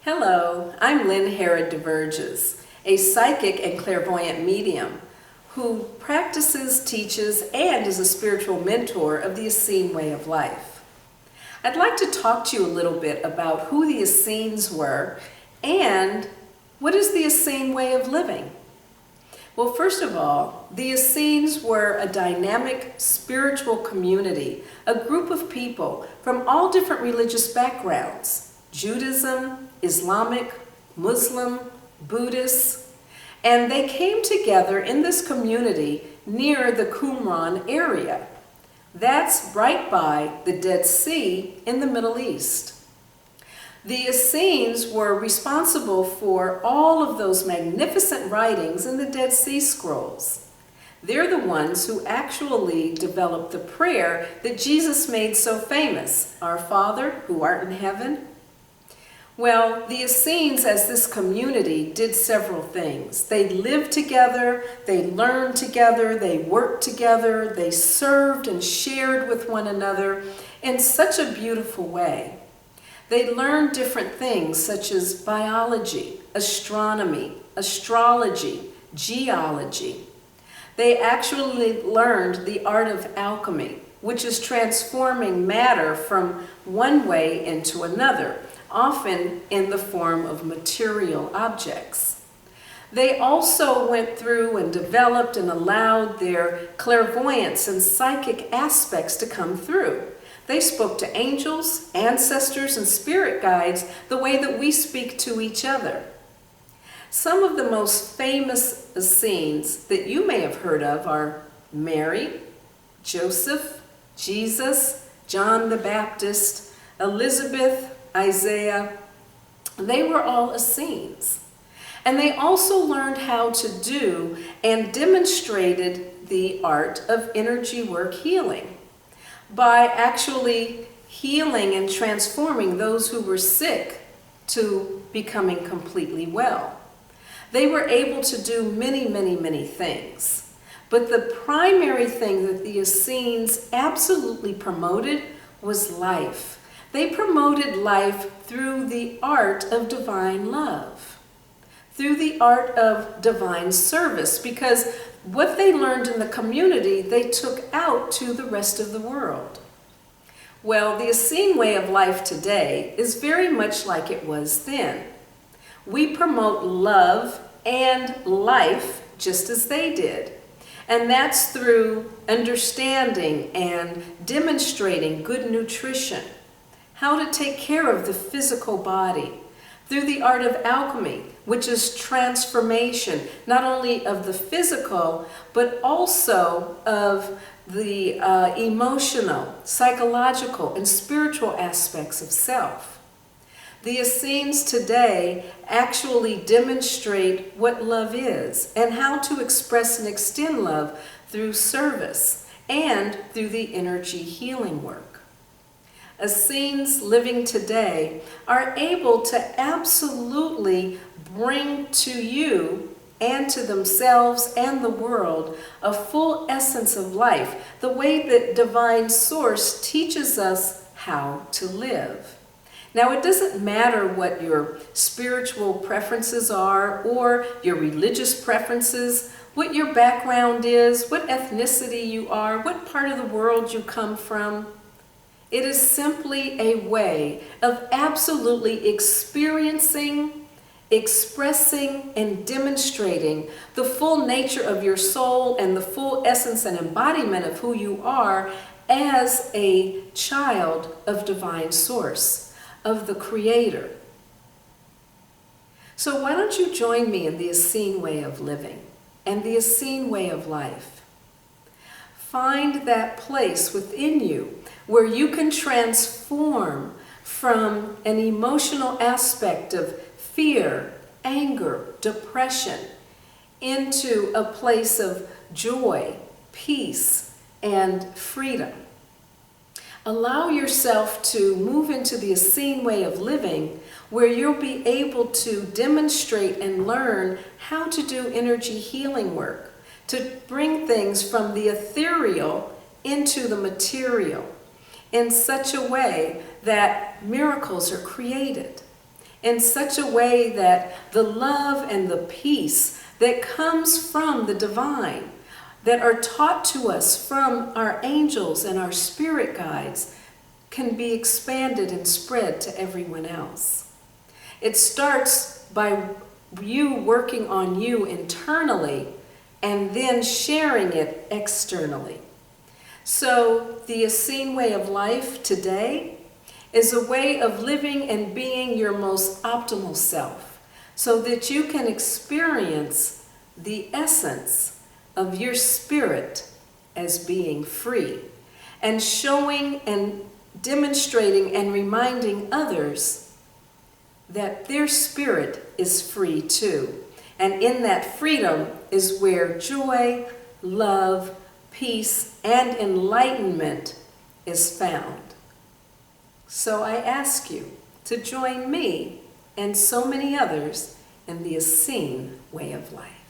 Hello, I'm Herod-DeVerges, a psychic and clairvoyant medium who practices, teaches, and is a spiritual mentor of the Essene Way of Life. I'd like to talk to you a little bit about who the Essenes were and what is the Essene way of living. Well, first of all, the Essenes were a dynamic spiritual community, a group of people from all different religious backgrounds: Judaism, Islamic, Muslim, Buddhist, and they came together in this community near the Qumran area. That's right by the Dead Sea in the Middle East. The Essenes were responsible for all of those magnificent writings in the Dead Sea Scrolls. They're the ones who actually developed the prayer that Jesus made so famous, "Our Father, who art in heaven." Well, the Essenes as this community did several things. They lived together, they learned together, they worked together, they served and shared with one another in such a beautiful way. They learned different things such as biology, astronomy, astrology, geology. They actually learned the art of alchemy, which is transforming matter from one way into another, often in the form of material objects. They also went through and developed and allowed their clairvoyance and psychic aspects to come through. They spoke to angels, ancestors, and spirit guides the way that we speak to each other. Some of the most famous Essenes that you may have heard of are Mary, Joseph, Jesus, John the Baptist, Elizabeth, Isaiah. They were all Essenes. And they also learned how to do and demonstrated the art of energy work healing by actually healing and transforming those who were sick to becoming completely well. They were able to do many things. But the primary thing that the Essenes absolutely promoted was life. They promoted life through the art of divine love, through the art of divine service, because what they learned in the community, they took out to the rest of the world. Well, the Essene way of life today is very much like it was then. We promote love and life just as they did. And that's through understanding and demonstrating good nutrition, how to take care of the physical body, through the art of alchemy, which is transformation, not only of the physical, but also of the emotional, psychological, and spiritual aspects of self. The Essenes today actually demonstrate what love is and how to express and extend love through service and through the energy healing work. Essenes living today are able to absolutely bring to you and to themselves and the world a full essence of life, the way that Divine Source teaches us how to live. Now, it doesn't matter what your spiritual preferences are or your religious preferences, what your background is, what ethnicity you are, what part of the world you come from. It is simply a way of absolutely experiencing, expressing, and demonstrating the full nature of your soul and the full essence and embodiment of who you are as a child of Divine Source, of the Creator. So why don't you join me in the Essene way of living and the Essene way of life? Find that place within you where you can transform from an emotional aspect of fear, anger, depression, into a place of joy, peace, and freedom. Allow yourself to move into the Essene way of living, where you'll be able to demonstrate and learn how to do energy healing work, to bring things from the ethereal into the material in such a way that miracles are created in such a way that the love and the peace that comes from the divine, that are taught to us from our angels and our spirit guides, can be expanded and spread to everyone else. It starts by you working on you internally and then sharing it externally. So the Essene Way of Life today is a way of living and being your most optimal self, so that you can experience the essence of your spirit as being free, and showing and demonstrating and reminding others that their spirit is free too. And in that freedom is where joy, love, peace, and enlightenment is found. So I ask you to join me and so many others in the Essene Way of Life.